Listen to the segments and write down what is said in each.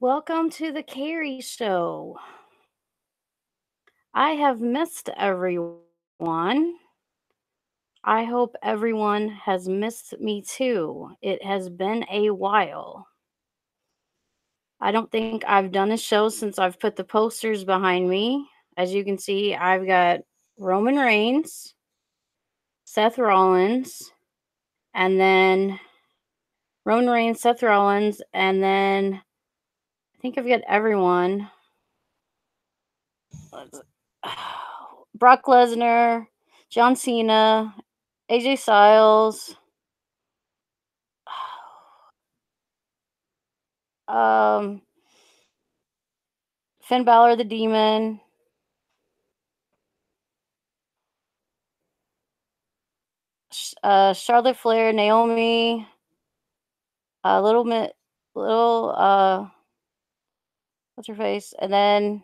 Welcome to the Carrie Show. I have missed everyone. I hope everyone has missed me too. It has been a while. I don't think I've done a show since I've put the posters behind me. As you can see, I've got Roman Reigns, Seth Rollins, and then Roman Reigns, Seth Rollins, and then I think I've got everyone. Brock Lesnar, John Cena, AJ Styles, um, Finn Balor the Demon, Charlotte Flair, Naomi, little bit, little what's her face, and then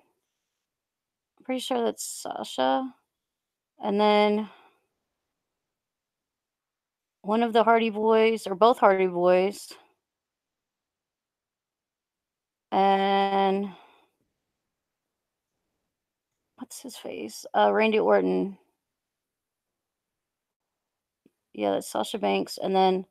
I'm pretty sure that's Sasha, and then one of the Hardy Boys or both Hardy Boys, and what's his face? Randy Orton. Yeah, that's Sasha Banks, and then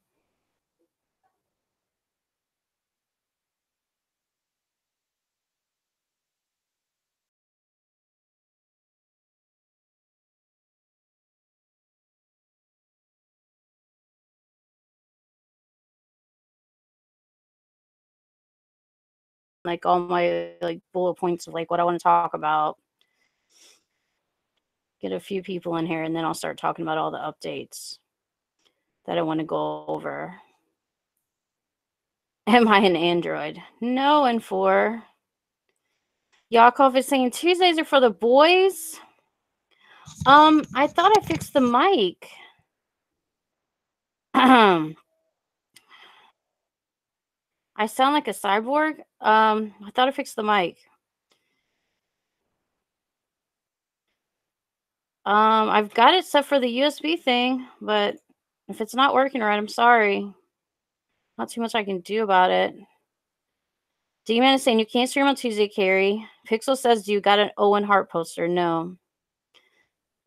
like all my like bullet points of like what I want to talk about. Get a few people in here, and then I'll start talking about all the updates that I want to go over. Am I an Android? No, and four. Yakov is saying Tuesdays are for the boys. I thought I fixed the mic. I sound like a cyborg. I thought I fixed the mic. I've got it set for the USB thing, but if it's not working right, I'm sorry. Not too much I can do about it. D-Man is saying you can't stream on Tuesday, Carrie. Pixel says, do you got an Owen Hart poster? No.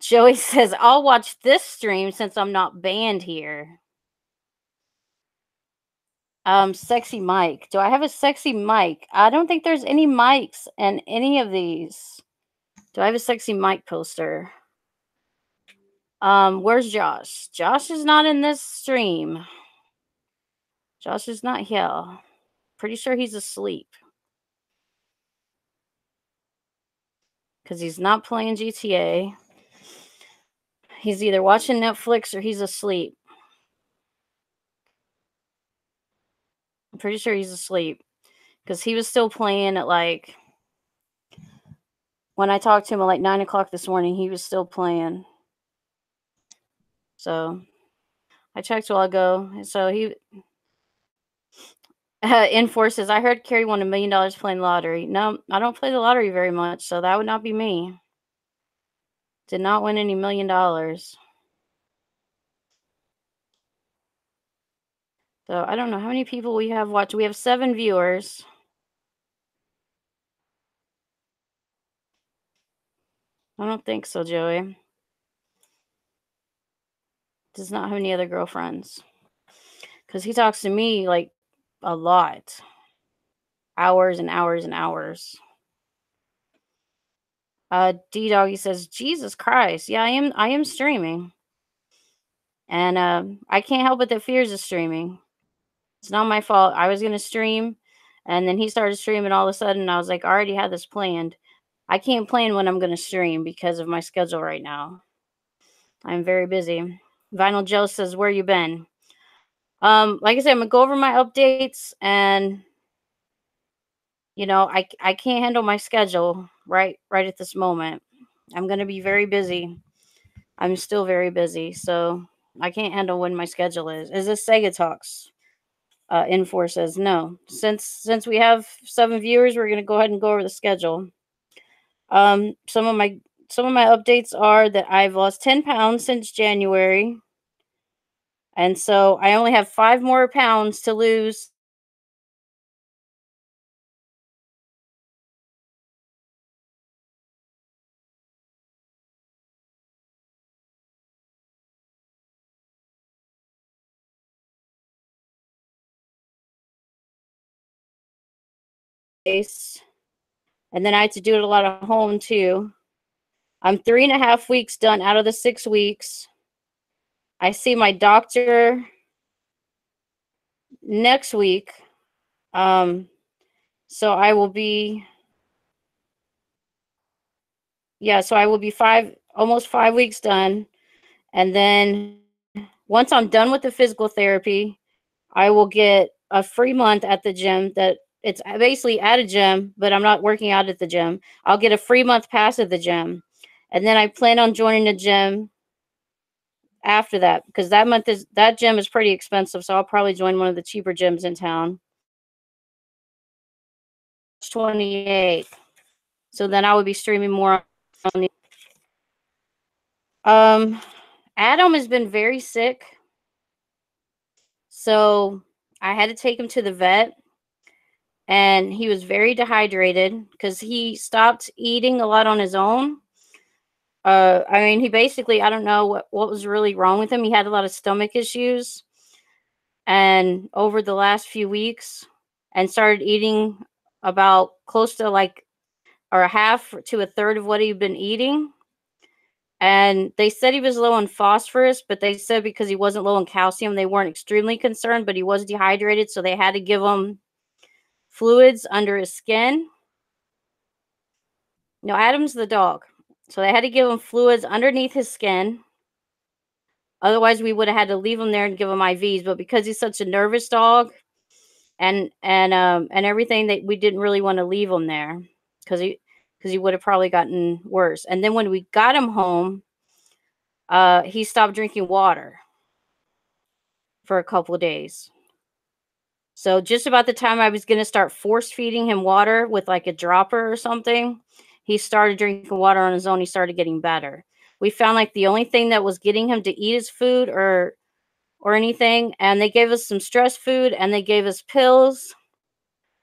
Joey says, I'll watch this stream since I'm not banned here. Sexy mic. Do I have a sexy mic? I don't think there's any mics in any of these. Do I have a sexy mic poster? Where's Josh? Josh is not in this stream. Josh is not here. Pretty sure he's asleep. Because he's not playing GTA. He's either watching Netflix or he's asleep. I'm pretty sure he's asleep. Because he was still playing at like... When I talked to him at like 9 o'clock this morning, he was still playing. So... I checked a while ago. So he... Enforces, I heard Carrie won $1 million playing lottery. No, I don't play the lottery very much, so that would not be me. Did not win any $1 million. So I don't know how many people we have watched. We have 7 viewers. I don't think so, Joey. Does not have any other girlfriends. Because he talks to me like a lot. Hours and hours and hours. D Doggy says, Jesus Christ. Yeah, I am streaming. And I can't help it that Fears is streaming. It's not my fault. I was gonna stream, and then he started streaming all of a sudden. I was like, I already had this planned. I can't plan when I'm gonna stream because of my schedule right now. I'm very busy. Vinyl Joe says, where you been? Like I said, I'm gonna go over my updates, and I can't handle my schedule right at this moment. I'm gonna be very busy. I'm still very busy, so I can't handle when my schedule is. Is this Sega Talks? Infor says no. Since we have 7 viewers, we're gonna go ahead and go over the schedule. Some of my updates are that I've lost 10 pounds since January, and so I only have 5 more pounds to lose place. And then I had to do it a lot at home too. I'm 3.5 weeks done out of the 6 weeks. I see my doctor next week. So I will be, so I will be almost 5 weeks done. And then once I'm done with the physical therapy, I will get a free month at the gym. That it's basically at a gym, but I'm not working out at the gym. I'll get a free month pass at the gym. And then I plan on joining the gym after that, because that gym is pretty expensive. So I'll probably join one of the cheaper gyms in town. 28th. So then I would be streaming more on the Adam has been very sick. So I had to take him to the vet, and he was very dehydrated because he stopped eating a lot on his own. I mean, he basically, I don't know what was really wrong with him. He had a lot of stomach issues, and over the last few weeks, and started eating about close to or a half to a third of what he'd been eating. And they said he was low on phosphorus, but they said because he wasn't low on calcium, they weren't extremely concerned, but he was dehydrated. So they had to give him fluids under his skin. No, Adam's the dog. So they had to give him fluids underneath his skin. Otherwise, we would have had to leave him there and give him IVs. But because he's such a nervous dog and everything, that we didn't really want to leave him there because he would have probably gotten worse. And then when we got him home, he stopped drinking water for a couple of days. So just about the time I was going to start force feeding him water with like a dropper or something, he started drinking water on his own. He started getting better. We found like the only thing that was getting him to eat his food or anything, and they gave us some stress food, and they gave us pills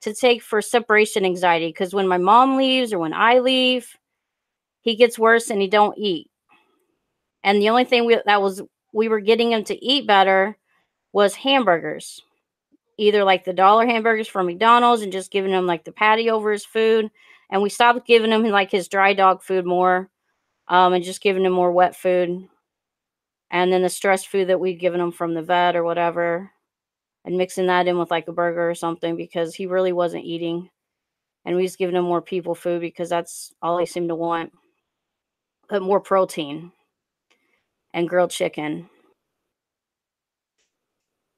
to take for separation anxiety, because when my mom leaves or when I leave, he gets worse and he don't eat. And the only thing we were getting him to eat better was hamburgers, either like the dollar hamburgers from McDonald's, and just giving him like the patty over his food. And we stopped giving him like his dry dog food more, and just giving him more wet food. And then the stress food that we'd given him from the vet or whatever, and mixing that in with like a burger or something, because he really wasn't eating. And we was giving him more people food because that's all he seemed to want. But more protein and grilled chicken.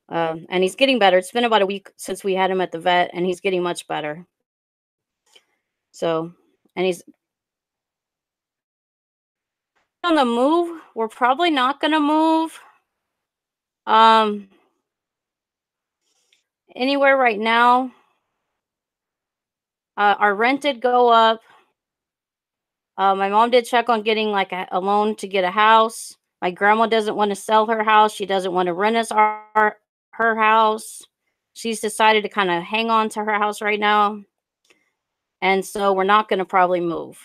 And he's getting better. It's been about a week since we had him at the vet, and he's getting much better. So, and he's on the move. We're probably not going to move anywhere right now. Our rent did go up. My mom did check on getting like a loan to get a house. My grandma doesn't want to sell her house. She doesn't want to rent us her house. She's decided to kind of hang on to her house right now. And so we're not going to probably move.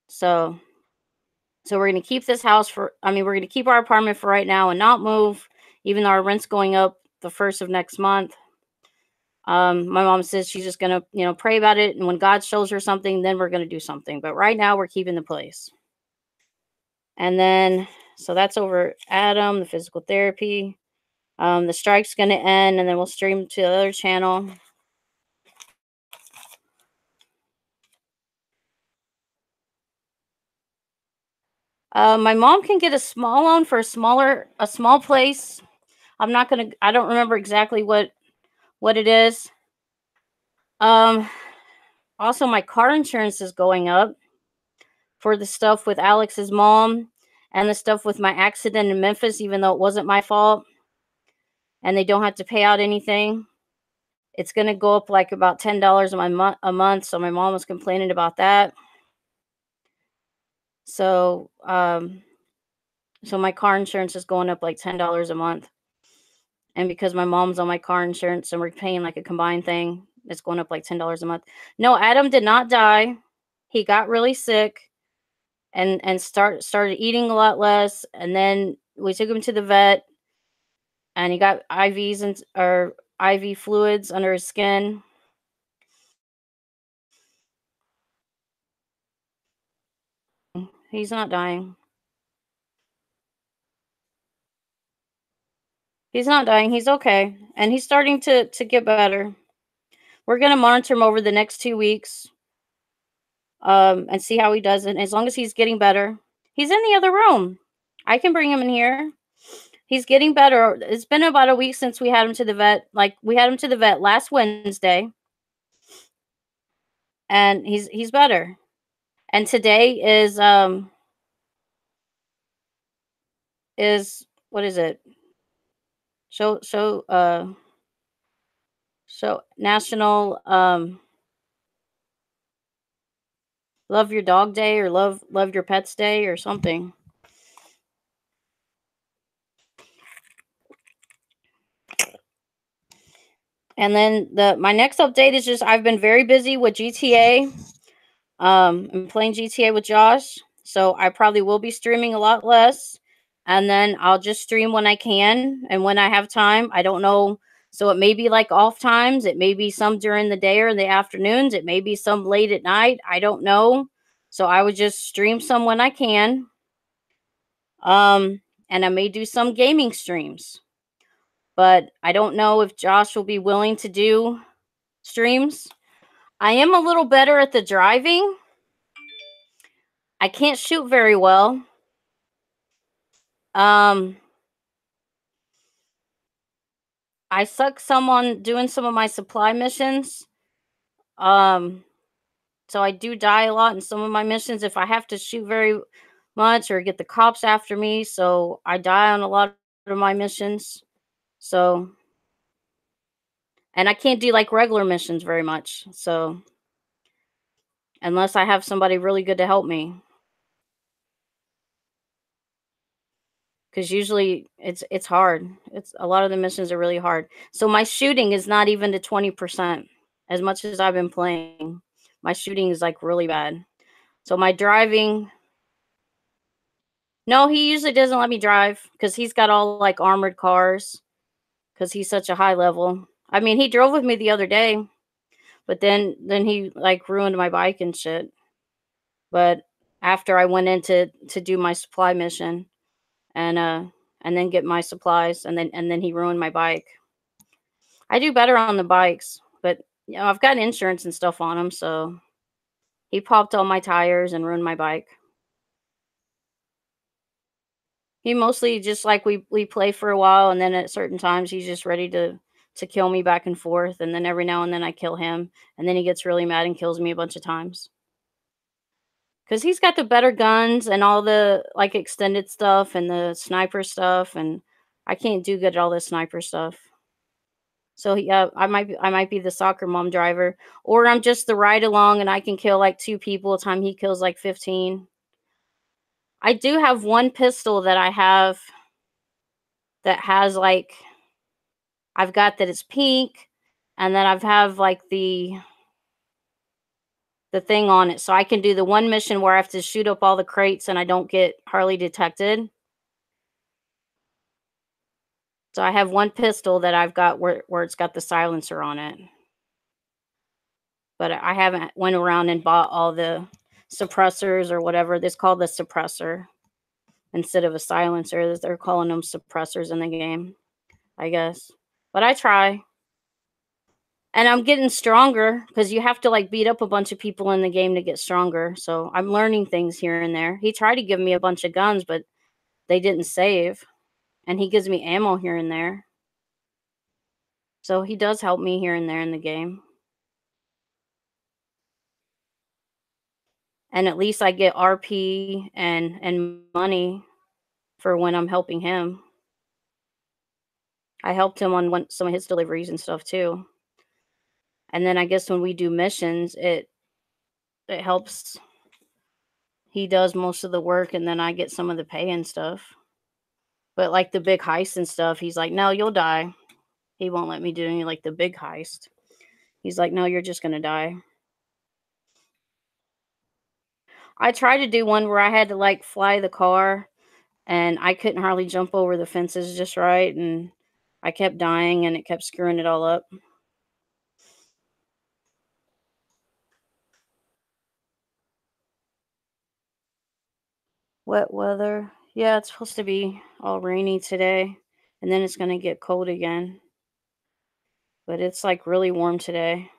So we're going to keep this house we're going to keep our apartment for right now and not move, even though our rent's going up the 1st of next month. My mom says she's just going to, pray about it. And when God shows her something, then we're going to do something. But right now we're keeping the place. And then, so that's over Adam, the physical therapy. The strike's going to end, and then we'll stream to the other channel. My mom can get a small loan for a small place. I don't remember exactly what it is. Also my car insurance is going up for the stuff with Alex's mom and the stuff with my accident in Memphis, even though it wasn't my fault, and they don't have to pay out anything. It's going to go up like about $10 a month. So my mom was complaining about that. So, so my car insurance is going up like $10 a month. And because my mom's on my car insurance and we're paying like a combined thing, it's going up like $10 a month. No, Adam did not die. He got really sick and started eating a lot less. And then we took him to the vet, and he got IVs IV fluids under his skin. He's not dying. He's not dying. He's okay, and he's starting to get better. We're gonna monitor him over the next 2 weeks, and see how he does, and as long as he's getting better. He's in the other room. I can bring him in here. He's getting better. It's been about a week since we had him to the vet. Like, we had him to the vet last Wednesday, and he's better. And today is what is it? Show show show National Love Your Dog Day, or Love Your Pets Day, or something. And then the my next update is just I've been very busy with GTA. I'm playing GTA with Josh, so I probably will be streaming a lot less. And then I'll just stream when I can and when I have time. I don't know. So it may be like off times. It may be some during the day or in the afternoons. It may be some late at night. I don't know. So I would just stream some when I can. Um, and I may do some gaming streams. But I don't know if Josh will be willing to do streams. I am a little better at the driving. I can't shoot very well. Um, I suck some on doing some of my supply missions. Um, so I do die a lot in some of my missions if I have to shoot very much or get the cops after me. So I die on a lot of my missions. So, and I can't do like regular missions very much. So, unless I have somebody really good to help me. Because usually it's hard. It's a lot of the missions are really hard. So my shooting is not even to 20%. As much as I've been playing, my shooting is like really bad. So my driving, no, he usually doesn't let me drive because he's got all like armored cars because he's such a high level. I mean, he drove with me the other day, but then he like ruined my bike and shit. But after I went in to do my supply mission, and and then get my supplies, and then he ruined my bike. I do better on the bikes, but I've got insurance and stuff on them, so he popped all my tires and ruined my bike. He mostly just like we play for a while, and then at certain times he's just ready to kill me back and forth, and then every now and then I kill him, and then he gets really mad and kills me a bunch of times. Cuz he's got the better guns and all the like extended stuff and the sniper stuff, and I can't do good at all the sniper stuff. So yeah, I might be the soccer mom driver, or I'm just the ride along and I can kill like 2 people a time he kills like 15. I do have one pistol that I have that has like I've got that it's pink, and then I've have like the thing on it, so I can do the one mission where I have to shoot up all the crates and I don't get hardly detected. So I have one pistol that I've got where it's got the silencer on it. But I haven't went around and bought all the suppressors or whatever. It's called the suppressor instead of a silencer. They're calling them suppressors in the game, I guess. But I try. And I'm getting stronger because you have to like beat up a bunch of people in the game to get stronger. So I'm learning things here and there. He tried to give me a bunch of guns, but they didn't save. And he gives me ammo here and there. So he does help me here and there in the game. And at least I get RP and money for when I'm helping him. I helped him on some of his deliveries and stuff too. And then I guess when we do missions, it helps. He does most of the work, and then I get some of the pay and stuff. But like the big heist and stuff, he's like, "No, you'll die." He won't let me do any like the big heist. He's like, "No, you're just gonna die." I tried to do one where I had to like fly the car, and I couldn't hardly jump over the fences just right, and I kept dying and it kept screwing it all up. Wet weather. Yeah, it's supposed to be all rainy today, and then it's going to get cold again. But it's like really warm today.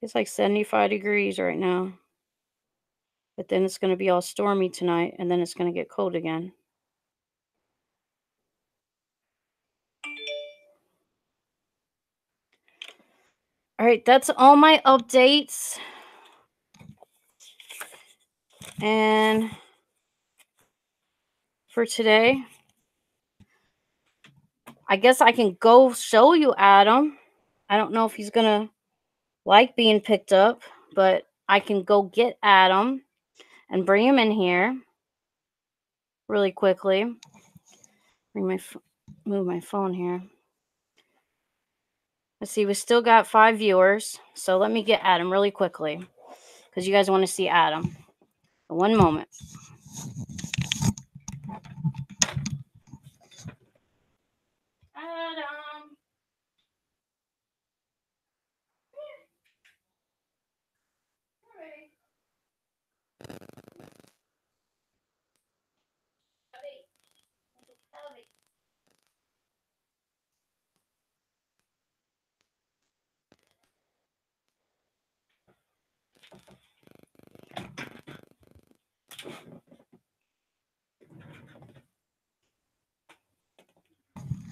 It's like 75 degrees right now. But then it's going to be all stormy tonight, and then it's going to get cold again. All right, that's all my updates. And for today, I guess I can go show you Adam. I don't know if he's going to like being picked up, but I can go get Adam and bring him in here really quickly. Move my phone here. Let's see, we still got 5 viewers. So let me get Adam really quickly because you guys want to see Adam. One moment. Adam.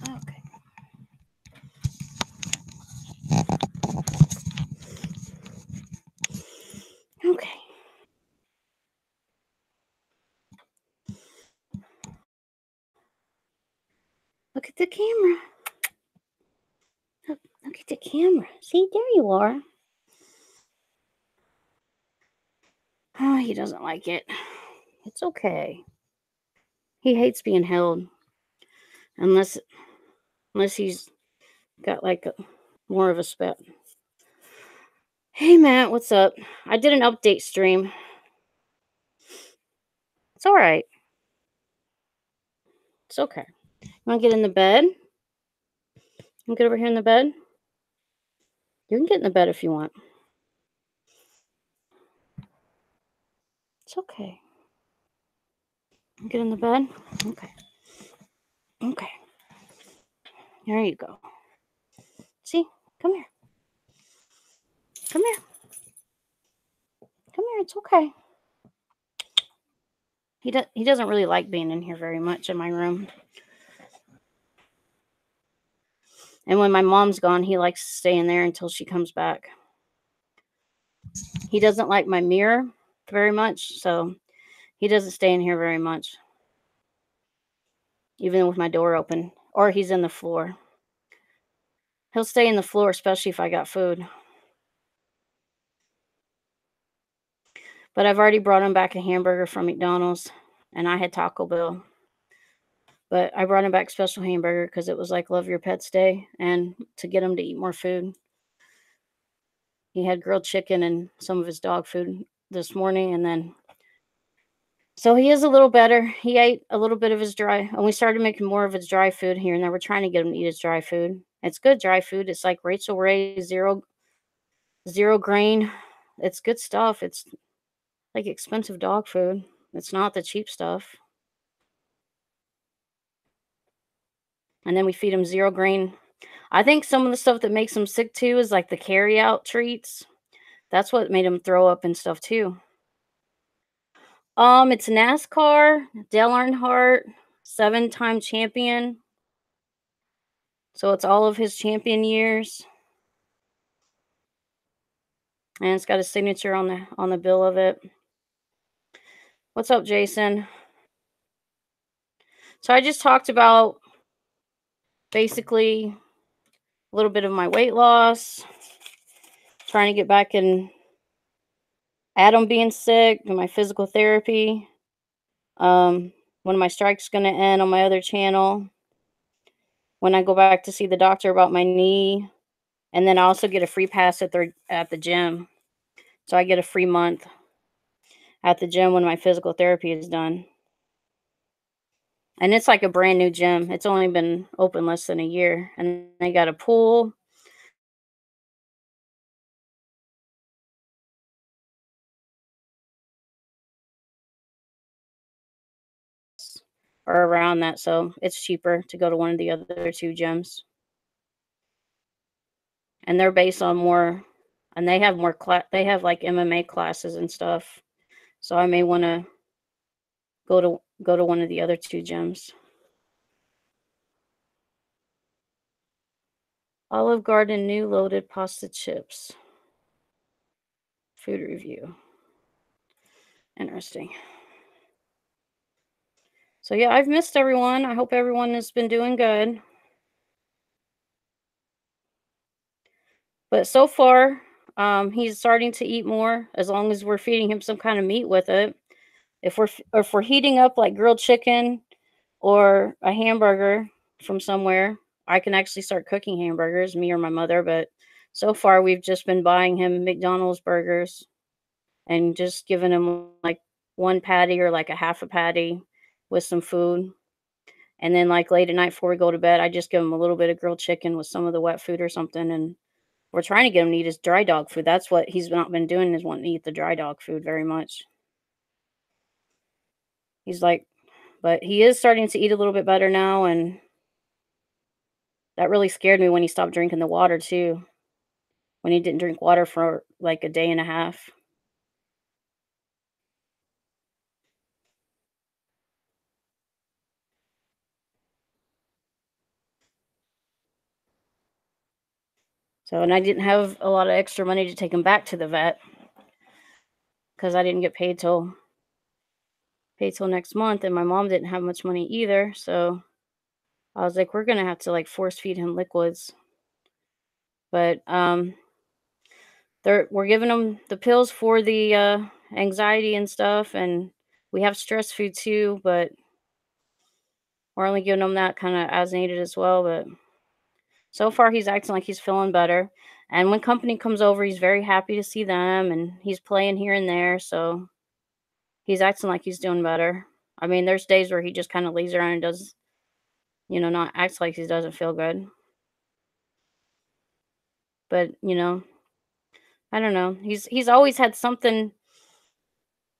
Okay. Okay. Look at the camera. Look at the camera. See, there you are. Oh, he doesn't like it. It's okay. He hates being held unless he's got like more of a spit. Hey Matt, what's up? I did an update stream. It's all right. It's okay. You want to get in the bed? You get over here in the bed? You can get in the bed if you want. It's okay. Get in the bed? Okay. Okay. There you go. See? Come here. Come here. Come here. It's okay. He doesn't really like being in here very much in my room. And when my mom's gone, he likes to stay in there until she comes back. He doesn't like my mirror very much, so he doesn't stay in here very much. Even with my door open. Or he's in the floor. He'll stay in the floor, especially if I got food. But I've already brought him back a hamburger from McDonald's, and I had Taco Bell. But I brought him back special hamburger because it was like Love Your Pets Day, and to get him to eat more food. He had grilled chicken and some of his dog food this morning, and then so he is a little better. He ate a little bit of his dry, and we started making more of his dry food here and there. We're trying to get him to eat his dry food. It's good dry food. It's like Rachel Ray zero grain. It's good stuff. It's like expensive dog food. It's not the cheap stuff. And then we feed him zero grain. I think some of the stuff that makes him sick too is like the carry out treats. That's what made him throw up and stuff too. It's NASCAR, Dale Earnhardt, 7-time champion. So it's all of his champion years. And it's got his signature on the bill of it. What's up, Jason? So I just talked about basically a little bit of my weight loss, trying to get back in Adam being sick, and my physical therapy. One of my strikes going to end on my other channel. when I go back to see the doctor about my knee, and then I also get a free pass at the gym. So I get a free month at the gym when my physical therapy is done. And it's like a brand new gym. It's only been open less than a year, and they got a pool or around that, so it's cheaper to go to one of the other 2 gyms. And they're based on more and they have more they have, like, MMA classes and stuff, so I may wanna go to one of the other 2 gyms. Olive Garden new loaded pasta chips. Food review. Interesting. So, yeah, I've missed everyone. I hope everyone has been doing good. But so far, he's starting to eat more as long as we're feeding him some kind of meat with it. If we're heating up, like, grilled chicken or a hamburger from somewhere, I can actually start cooking hamburgers, me or my mother, but so far, we've just been buying him McDonald's burgers and just giving him, like, 1 patty or, like, a half a patty with some food, and then, like, late at night before we go to bed, I just give him a little bit of grilled chicken with some of the wet food or something, and we're trying to get him to eat his dry dog food. That's what he's not been doing is wanting to eat the dry dog food very much. He's like but he is starting to eat a little bit better now, and that really scared me when he stopped drinking the water too, when he didn't drink water for, like, a day and a half. So and I didn't have a lot of extra money to take him back to the vet because I didn't get paid till next month, and my mom didn't have much money either, so I was like, "We're gonna have to, like, force feed him liquids." But, we're giving him the pills for the, anxiety and stuff, and we have stress food too, but we're only giving him that kinda as needed as well, but so far he's acting like he's feeling better, and when company comes over, he's very happy to see them, and he's playing here and there, so he's acting like he's doing better. I mean, there's days where he just kinda lays around and does not acts like he doesn't feel good, but, I don't know. He's always had something,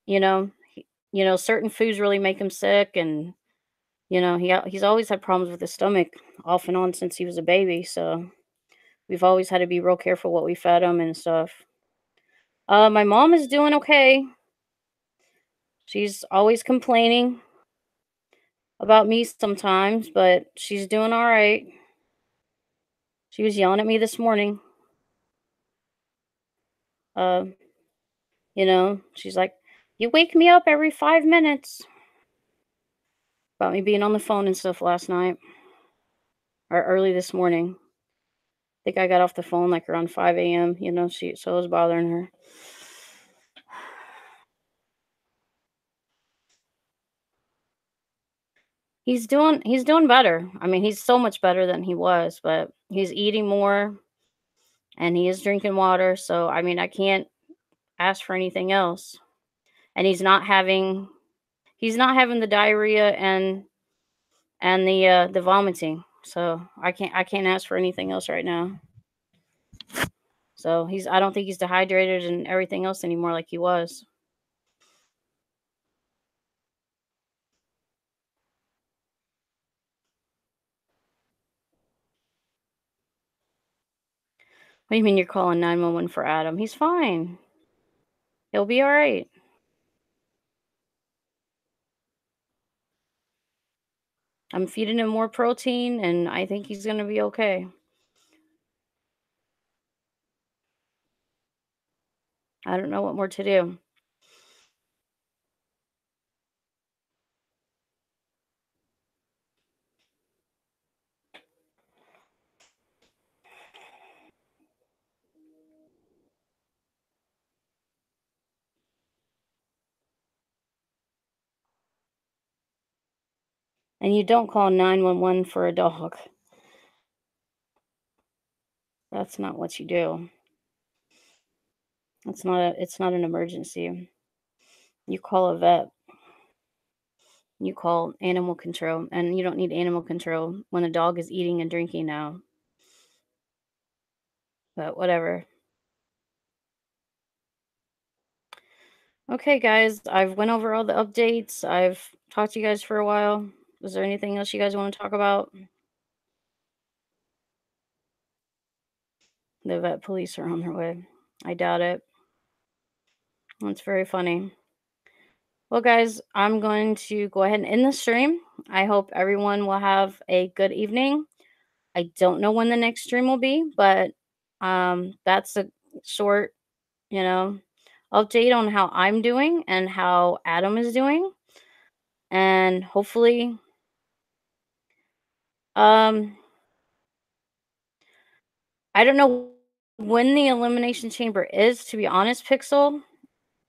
certain foods really make him sick, and, he's always had problems with his stomach off and on since he was a baby, so we've always had to be real careful what we fed him and stuff. My mom is doing okay. She's always complaining about me sometimes, but she's doing alright. She was yelling at me this morning. Uh, she's like, "You wake me up every 5 minutes." About me being on the phone and stuff last night or early this morning. Think I got off the phone, like, around 5 AM, so it was bothering her. He's doing better. I mean, he's so much better than he was, but he's eating more and he is drinking water, so, I mean, I can't ask for anything else. And he's not having the diarrhea and the vomiting, so I can't ask for anything else right now. So, I don't think he's dehydrated and everything else anymore like he was. What do you mean you're calling 911 for Adam? He's fine. He'll be alright. I'm feeding him more protein, and I think he's gonna be okay. I don't know what more to do. And you don't call 911 for a dog. That's not what you do. It's not an emergency. You call a vet. You call animal control, and you don't need animal control when a dog is eating and drinking now. But whatever. Okay, guys, I've went over all the updates. I've talked to you guys for a while. Is there anything else you guys want to talk about? The vet police are on their way. I doubt it. That's very funny. Well, guys, I'm going to go ahead and end the stream. I hope everyone will have a good evening. I don't know when the next stream will be, but that's a short, you know, update on how I'm doing and how Adam is doing. And hopefully, um, I don't know when the elimination chamber is, to be honest, Pixel.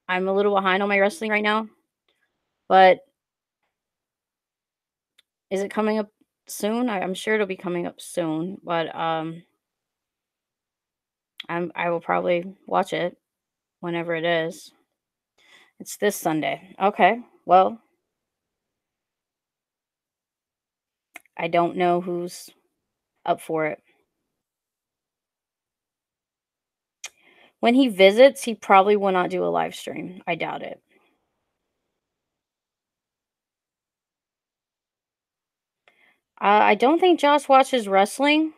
I'm a little behind on my wrestling right now, but is it coming up soon? I'm sure it'll be coming up soon, but I will probably watch it whenever it is. It's this Sunday. Okay. Well, I don't know who's up for it. When he visits, he probably will not do a live stream. I doubt it. I don't think Josh watches wrestling.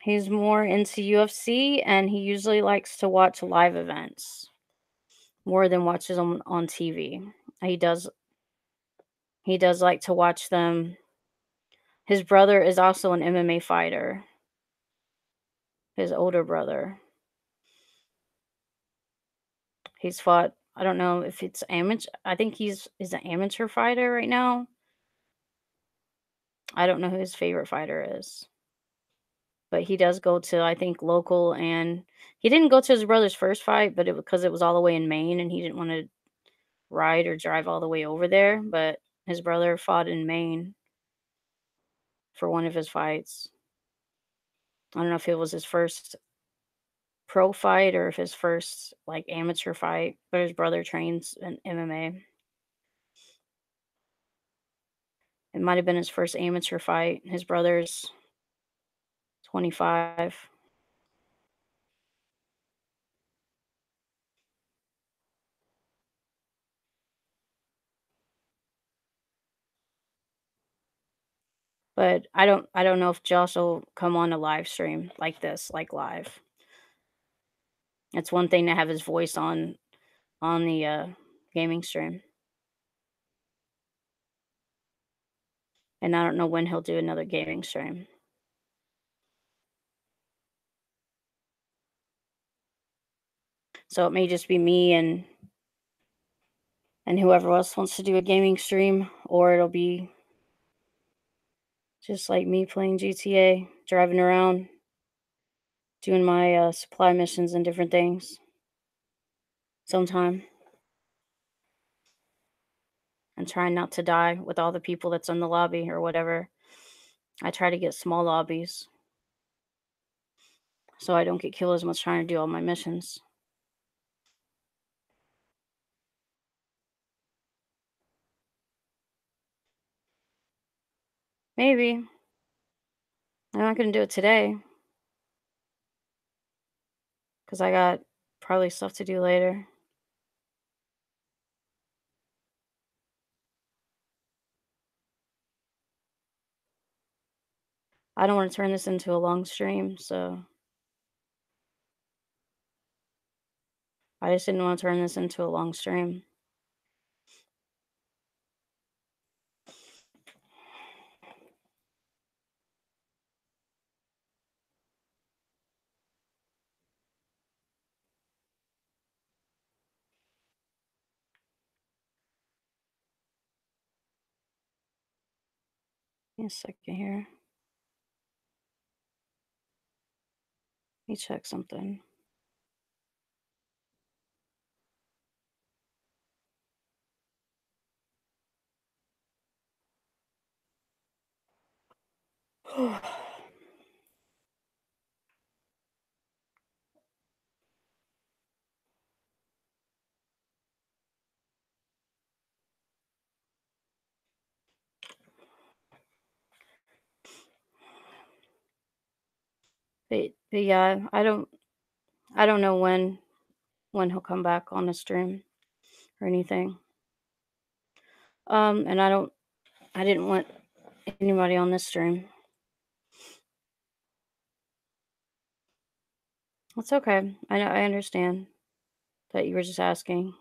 He's more into UFC, and he usually likes to watch live events more than watches them on TV. He does he does like to watch them. His brother is also an MMA fighter. His older brother. He's fought, I don't know if it's amateur. I think he's an amateur fighter right now. I don't know who his favorite fighter is. But he does go to, I think, local, and he didn't go to his brother's first fight, but because it was all the way in Maine and he didn't want to ride or drive all the way over there, but his brother fought in Maine for one of his fights. I don't know if it was his first pro fight or if his first like amateur fight, but his brother trains in MMA. It might have been his first amateur fight. His brother's 25. But I don't know if Josh will come on a live stream like this, like live. It's one thing to have his voice on the gaming stream. And I don't know when he'll do another gaming stream. So it may just be me and whoever else wants to do a gaming stream, or it'll be just like me playing GTA, driving around, doing my supply missions and different things sometime, and trying not to die with all the people that's in the lobby or whatever. I try to get small lobbies so I don't get killed as much trying to do all my missions. Maybe. I'm not going to do it today because I got probably stuff to do later. I don't want to turn this into a long stream, so I just didn't want to turn this into a long stream. Give me a second here. Let me check something. But yeah, I don't know when he'll come back on the stream or anything. And I didn't want anybody on this stream. It's okay. I know, I understand that you were just asking.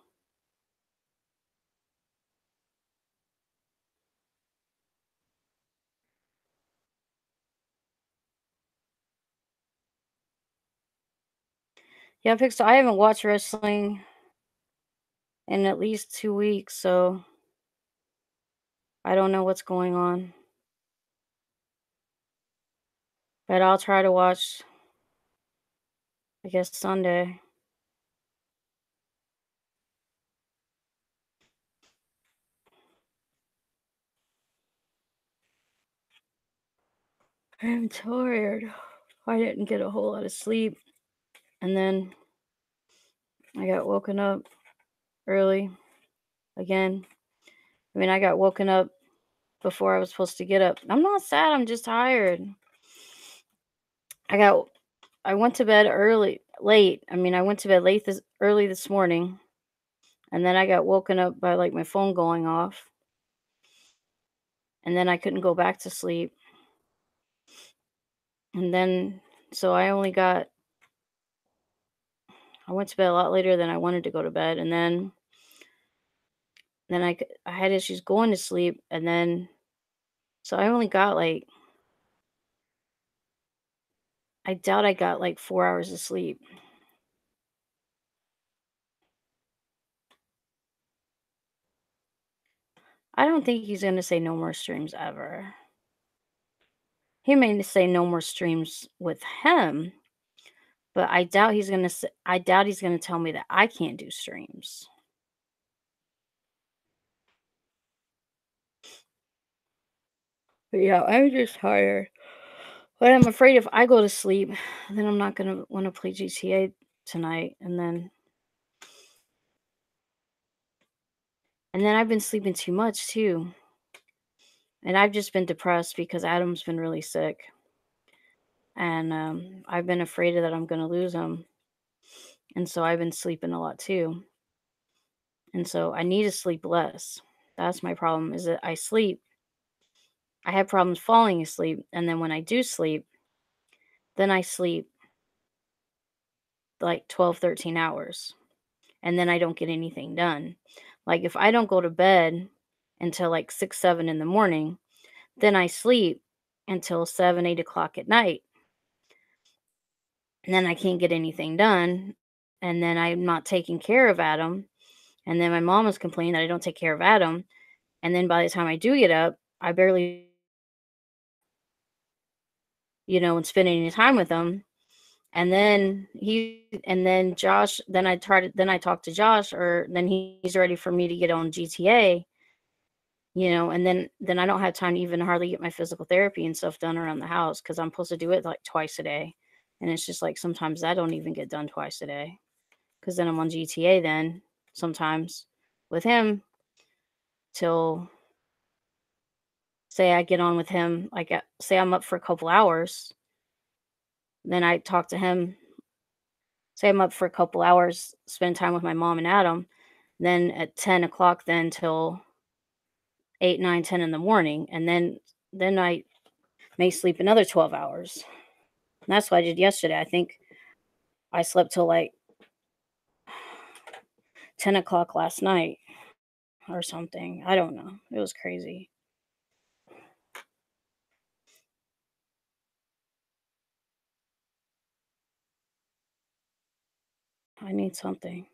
Yeah, I haven't watched wrestling in at least 2 weeks, so I don't know what's going on. But I'll try to watch, I guess, Sunday. I'm tired. I didn't get a whole lot of sleep, and then I got woken up early again. I mean, I got woken up before I was supposed to get up. I'm not sad, I'm just tired. I got I went to bed late. I mean, I went to bed early this morning, and then I got woken up by like my phone going off, and then I couldn't go back to sleep. And then so I went to bed a lot later than I wanted to go to bed, and then I had issues going to sleep, and then so I only got like I doubt I got like 4 hours of sleep. I don't think he's gonna say no more streams ever. He may say no more streams with him, but I doubt he's gonna tell me that I can't do streams. But yeah, I'm just tired. But I'm afraid if I go to sleep, then I'm not gonna wanna play GTA tonight, and then I've been sleeping too much too, and I've just been depressed because Adam's been really sick, and, I've been afraid that I'm gonna lose him, and so I've been sleeping a lot too, and so I need to sleep less. That's my problem is that I have problems falling asleep, and then when I do sleep, then I sleep like 12, 13 hours, and then I don't get anything done. Like, if I don't go to bed until like 6, 7 in the morning, then I sleep until 7, 8 o'clock at night, and then I can't get anything done, and then I'm not taking care of Adam, and then my mom is complaining that I don't take care of Adam, and then by the time I do get up, I barely, and spending any time with him. And then I talked to Josh, or then he's ready for me to get on GTA, and then I don't have time to even hardly get my physical therapy and stuff done around the house because I'm supposed to do it like twice a day. And it's just like sometimes I don't even get done twice a day because then I'm on GTA then sometimes with him till say I get on with him, like say I'm up for a couple hours, then I talk to him. Say I'm up for a couple hours, spend time with my mom and Adam, then at 10 o'clock then till 8, 9, 10 in the morning, and then I may sleep another 12 hours. And that's what I did yesterday. I think I slept till like 10 o'clock last night or something. I don't know. It was crazy. I need something.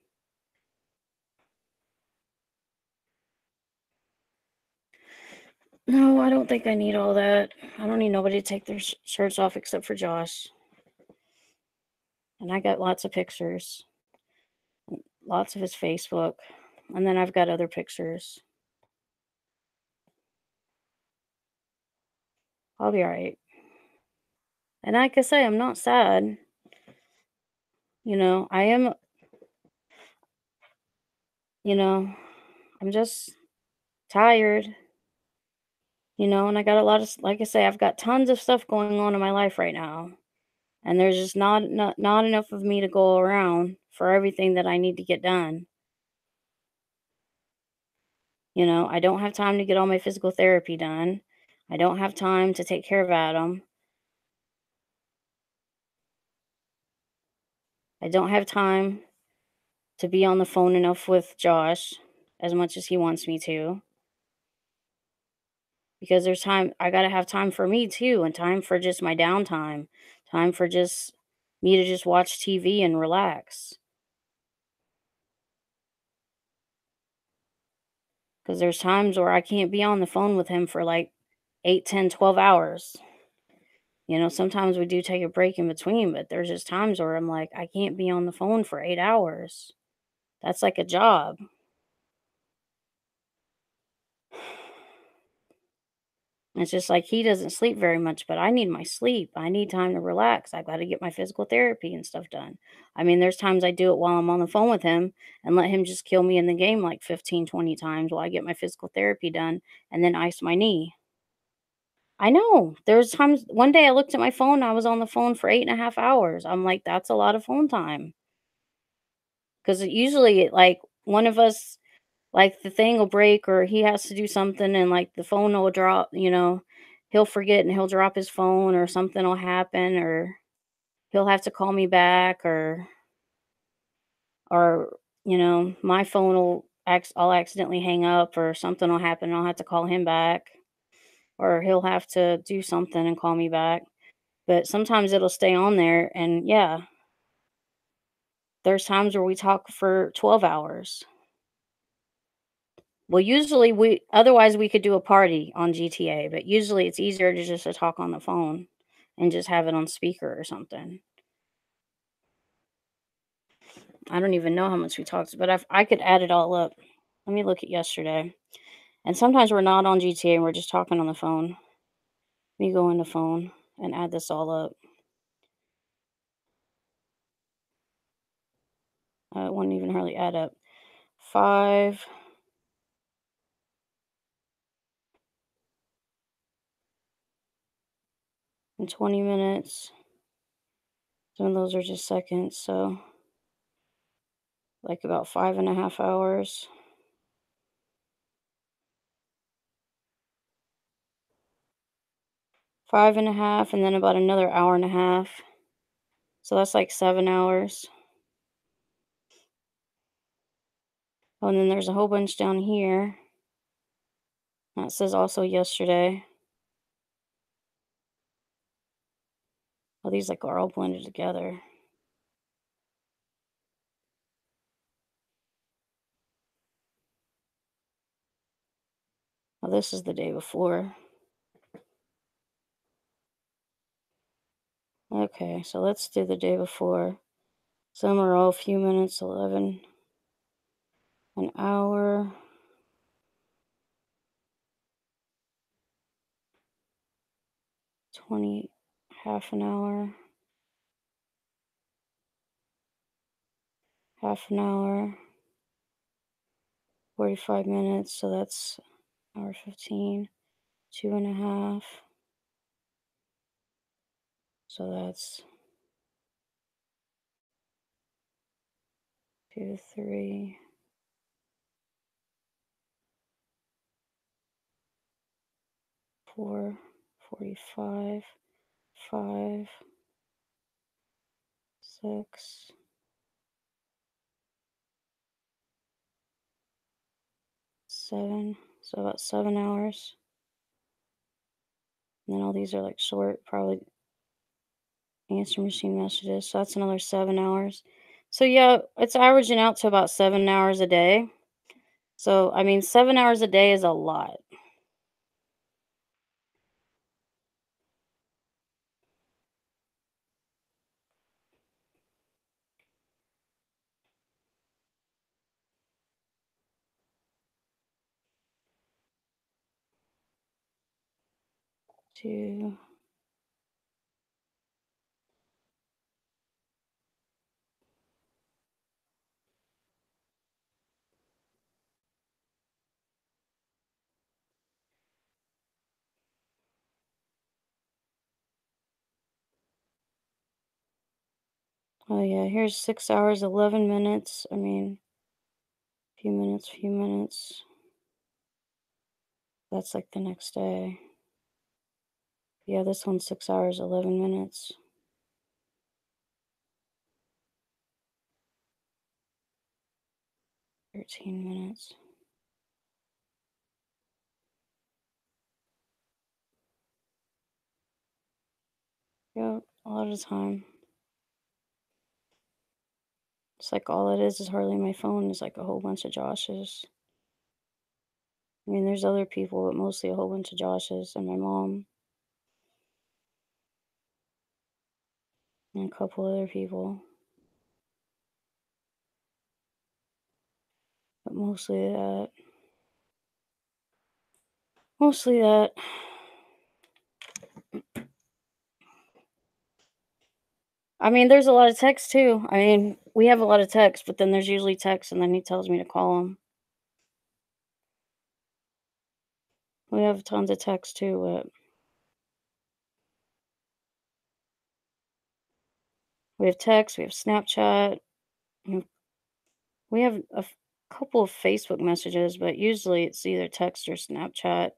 No, I don't think I need all that. I don't need nobody to take their shirts off except for Josh. And I got lots of pictures, lots of his Facebook. And then I've got other pictures. I'll be all right. And like I say, I'm not sad. I am, you know, I'm just tired, and I got a lot of, like I say, I've got tons of stuff going on in my life right now. and there's just not enough of me to go around for everything that I need to get done. You know, I don't have time to get all my physical therapy done. I don't have time to take care of Adam. I don't have time to be on the phone enough with Josh as much as he wants me to, because there's time I got to have time for me too, and time for just my downtime, time for just me to just watch TV and relax. Because there's times where I can't be on the phone with him for like 8, 10, 12 hours. You know, sometimes we do take a break in between, but there's just times where I'm like, I can't be on the phone for 8 hours. That's like a job. It's just like he doesn't sleep very much, but I need my sleep. I need time to relax. I've got to get my physical therapy and stuff done. I mean, there's times I do it while I'm on the phone with him and let him just kill me in the game like 15, 20 times while I get my physical therapy done and then ice my knee. I know. There's times one day I looked at my phone, I was on the phone for 8.5 hours. I'm like, that's a lot of phone time. Because usually, like, one of us, like, the thing will break or he has to do something and, like, the phone will drop, he'll forget and he'll drop his phone or something will happen or he'll have to call me back or my phone will I'll accidentally hang up or something will happen and I'll have to call him back or he'll have to do something and call me back. But sometimes it'll stay on there and yeah, there's times where we talk for 12 hours. Well, usually we otherwise we could do a party on GTA, but usually it's easier to just to talk on the phone and just have it on speaker or something. I don't even know how much we talked, but I could add it all up. Let me look at yesterday. And sometimes we're not on GTA and we're just talking on the phone. Let me go in the phone and add this all up. It wouldn't even hardly add up. 5 and 20 minutes. Some of those are just seconds, so like about 5.5 hours. 5.5, and then about another hour and a half. So that's like 7 hours. Oh, and then there's a whole bunch down here. That says also yesterday. Oh, these like are all blended together. Oh, this is the day before. Okay, so let's do the day before. Some are all a few minutes, 11, an hour, 20, half an hour, half an hour, 45 minutes. So that's hour 15, 2.5. So that's 2, 3, 4, 45, 5, 6, 7. So about 7 hours. And then all these are like short, probably answer machine messages. So that's another 7 hours. So yeah, it's averaging out to about 7 hours a day. So I mean, 7 hours a day is a lot. To Oh, yeah, here's 6 hours, 11 minutes. I mean, few minutes. That's like the next day. Yeah, this one's 6 hours, 11 minutes. 13 minutes. Yeah, a lot of the time. It's like all it is hardly my phone. It's like a whole bunch of Joshes. I mean, there's other people, but mostly a whole bunch of Joshes and my mom and a couple other people. But mostly that. Mostly that. I mean, there's a lot of text too. I mean, we have a lot of text, but then there's usually text, and then he tells me to call him. We have tons of text too, but we have text, we have Snapchat, and we have couple of Facebook messages, but usually it's either text or Snapchat,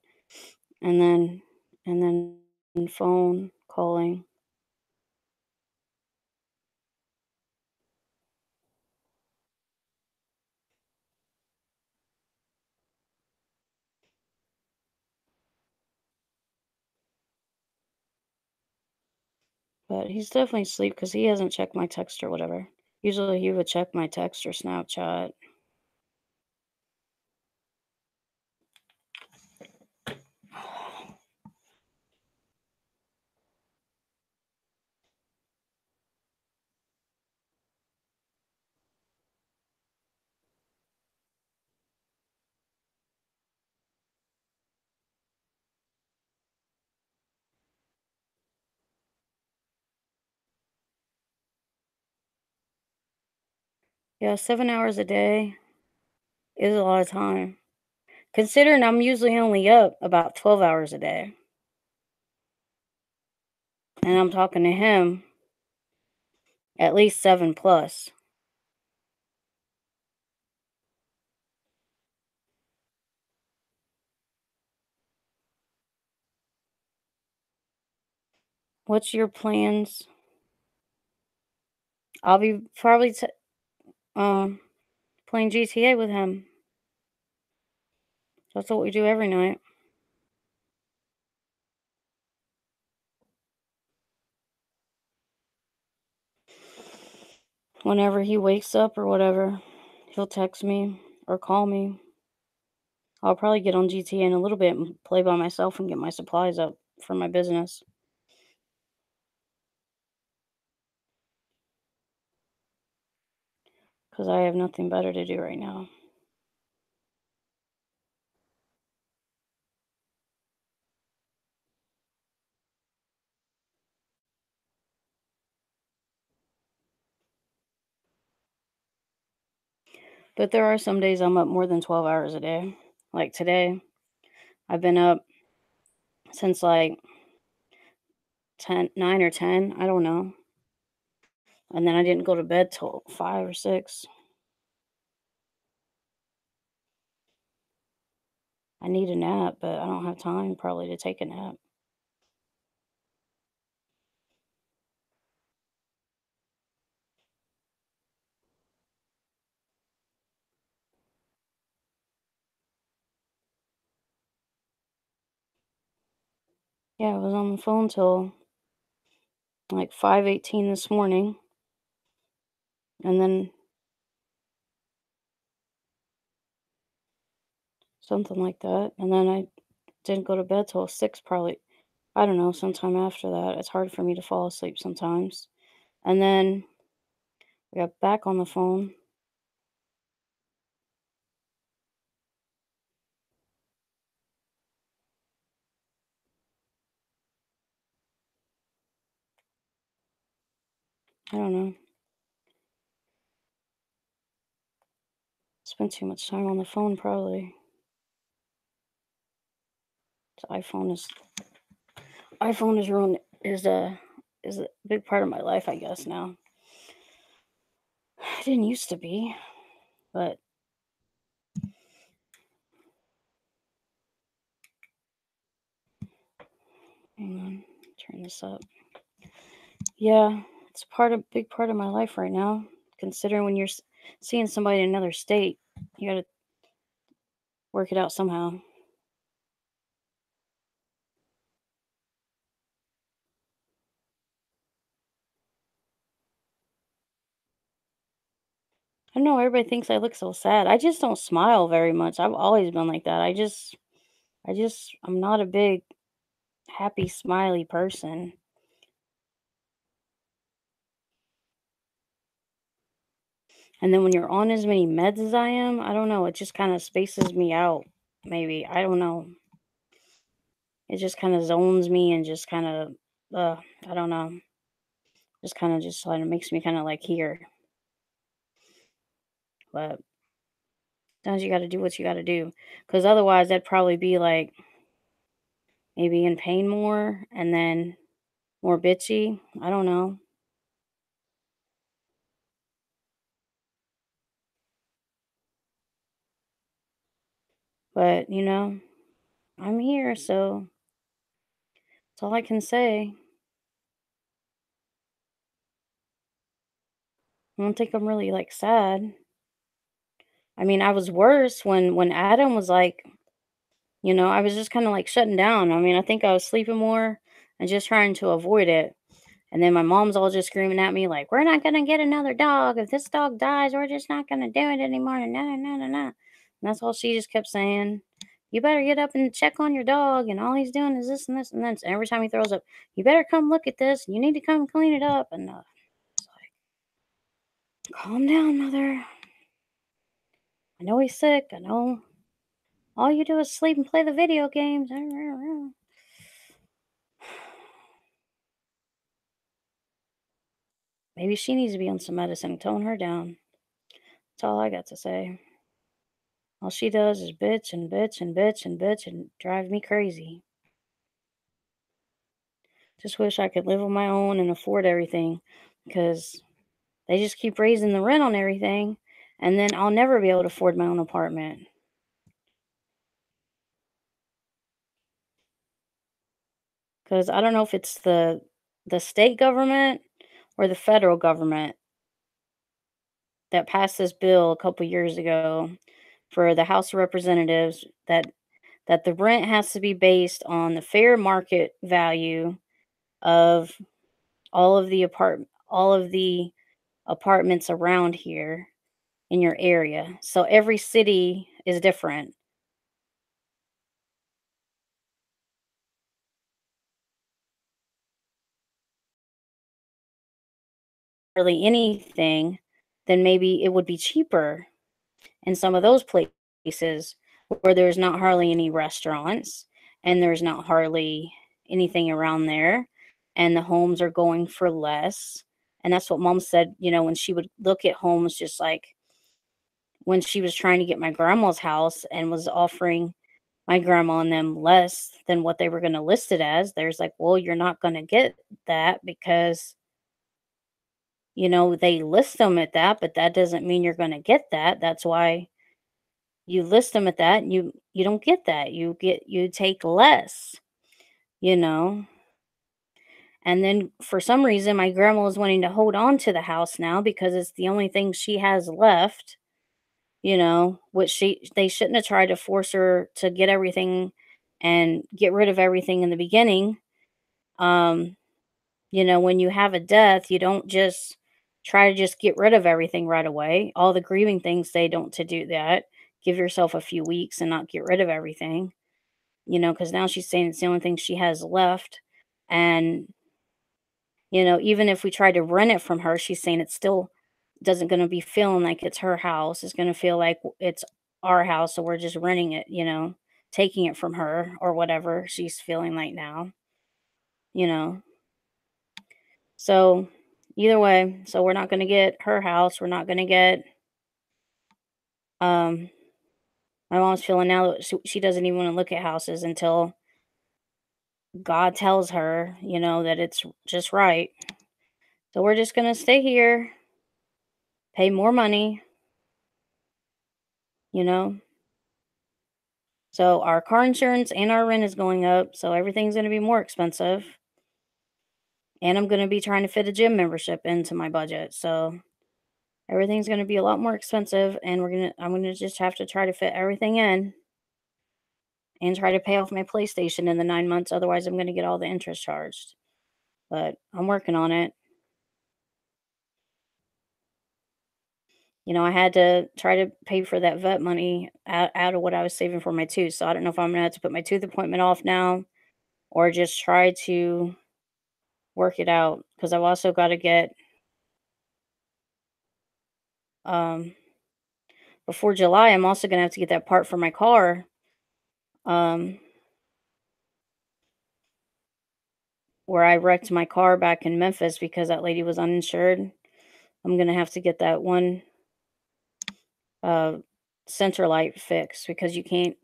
and then phone calling. But he's definitely asleep because he hasn't checked my text or whatever. Usually he would check my text or Snapchat. Yeah, 7 hours a day is a lot of time. Considering I'm usually only up about 12 hours a day, and I'm talking to him at least 7 plus. What's your plans? I'll be probably um playing GTA with him. That's what we do every night. Whenever he wakes up or whatever, he'll text me or call me. I'll probably get on GTA in a little bit and play by myself and get my supplies up for my business because I have nothing better to do right now. But there are some days I'm up more than 12 hours a day. Like today, I've been up since like 9 or 10, I don't know. And then I didn't go to bed till 5 or 6. I need a nap, but I don't have time probably to take a nap. Yeah, I was on the phone till like 5:18 this morning, and then something like that, and then I didn't go to bed till 6 probably. I don't know, sometime after that. It's hard for me to fall asleep sometimes. And then I got back on the phone. I don't know. Spent too much time on the phone probably. The iPhone is ruined is a big part of my life, I guess now. I didn't used to be, but hang on, turn this up. Yeah, it's big part of my life right now. Considering when you're seeing somebody in another state, you got to work it out somehow. I don't know. Everybody thinks I look so sad. I just don't smile very much. I've always been like that. I'm not a big happy, smiley person. And then when you're on as many meds as I am, I don't know. It just kind of spaces me out. Maybe I don't know. It just kind of zones me and just kind of, I don't know. Just kind of makes me kind of like here. But sometimes you got to do what you got to do, because otherwise I'd probably be like maybe in pain more and then more bitchy. I don't know. But I'm here, so that's all I can say. I don't think I'm really like sad. I mean, I was worse when Adam was like, I was just kind of like shutting down. I mean, I think I was sleeping more and just trying to avoid it. And then my mom's all just screaming at me like, "We're not gonna get another dog. If this dog dies, we're just not gonna do it anymore." And no, no, no, no. And that's all she just kept saying. You better get up and check on your dog, and all he's doing is this and this and this. And every time he throws up, you better come look at this. You need to come clean it up. And it's like, calm down, mother. I know he's sick. I know all you do is sleep and play the video games. Maybe she needs to be on some medicine. Tone her down. That's all I got to say. All she does is bitch and bitch and bitch and bitch and drive me crazy. Just wish I could live on my own and afford everything, because they just keep raising the rent on everything, and then I'll never be able to afford my own apartment. Because I don't know if it's the state government or the federal government that passed this bill a couple years ago for the House of Representatives that the rent has to be based on the fair market value of all of the apartments around here in your area. So every city is different. Really anything, then maybe it would be cheaper in some of those places where there's not hardly any restaurants and there's not hardly anything around there, and the homes are going for less. And that's what mom said, when she would look at homes, just like when she was trying to get my grandma's house and was offering my grandma and them less than what they were going to list it as. There's like, well, you're not going to get that because, they list them at that, but that doesn't mean you're going to get that. That's why you list them at that, and you don't get that. You take less, you know. And then for some reason my grandma is wanting to hold on to the house now because it's the only thing she has left, which they shouldn't have tried to force her to get everything and get rid of everything in the beginning. Um, when you have a death, you don't just try to just get rid of everything right away. All the grieving things say don't to do that. Give yourself a few weeks and not get rid of everything, because now she's saying it's the only thing she has left. And, even if we tried to rent it from her, she's saying it's still doesn't going to be feeling like it's her house. It's going to feel like it's our house. So we're just renting it, taking it from her or whatever she's feeling like now, you know. So either way, so we're not going to get her house. We're not going to get, um, my mom's feeling now that she doesn't even want to look at houses until God tells her, that it's just right. So we're just going to stay here pay more money, you know? So our car insurance and our rent is going up, so everything's gonna be more expensive. And I'm gonna be trying to fit a gym membership into my budget. So everything's gonna be a lot more expensive and I'm gonna just have to try to fit everything in and try to pay off my PlayStation in the 9 months, otherwise I'm gonna get all the interest charged. But I'm working on it. I had to try to pay for that vet money out of what I was saving for my tooth. So I don't know if I'm gonna have to put my tooth appointment off now or just try to work it out. Because I've also got to get um before July, I'm also gonna have to get that part for my car. Um where I wrecked my car back in Memphis because that lady was uninsured. I'm gonna have to get that one uh center light fixed because you can't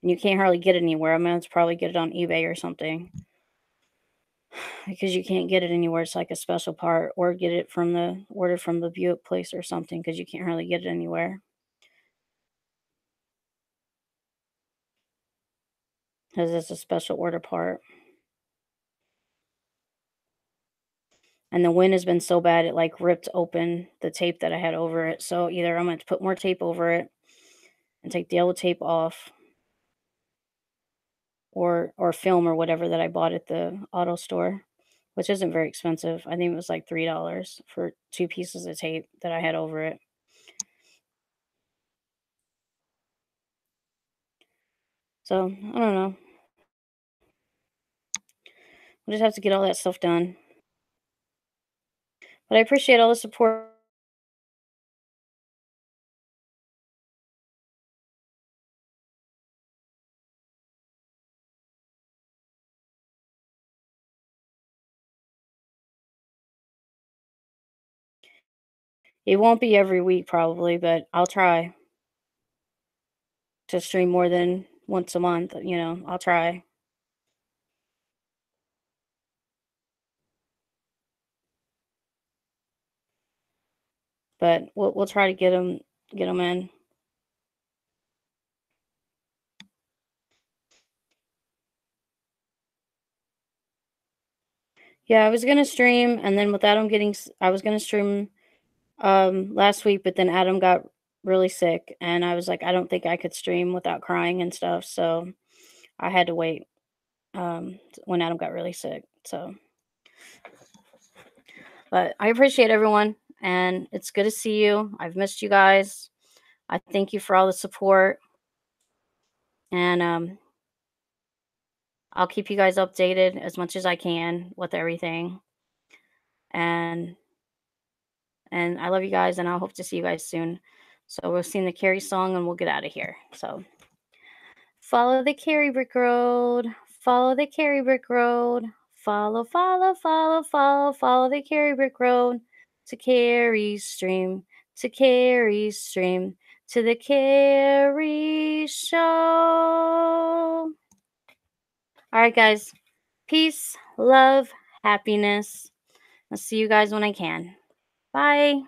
hardly get it anywhere. I'm gonna have to probably get it on eBay or something. Because you can't get it anywhere. It's like a special part, or get it from the order from the Buick place or something, because you can't hardly get it anywhere. Because it's a special order part. And the wind has been so bad it like ripped open the tape that I had over it. So either I'm going to put more tape over it and take the old tape off, or film or whatever that I bought at the auto store, which isn't very expensive. I think it was like $3 for 2 pieces of tape that I had over it. So I don't know. We'll just have to get all that stuff done. But I appreciate all the support. It won't be every week probably, but I'll try to stream more than once a month, I'll try. But we'll try to get them in. Yeah, I was gonna stream, and then with Adam I was gonna stream last week, but then Adam got really sick, and I was like, I don't think I could stream without crying and stuff, so I had to wait when Adam got really sick. So, but I appreciate everyone, and it's good to see you. I've missed you guys. I thank you for all the support, and I'll keep you guys updated as much as I can with everything. And I love you guys, and I hope to see you guys soon. So we'll sing the Carrie song and we'll get out of here. So follow the Carrie Brick Road. Follow the Carrie Brick Road. Follow, follow, follow, follow, follow the Carrie Brick Road to Carrie's Stream, to Carrie's Stream, to the Carrie Show. All right, guys. Peace, love, happiness. I'll see you guys when I can. Bye.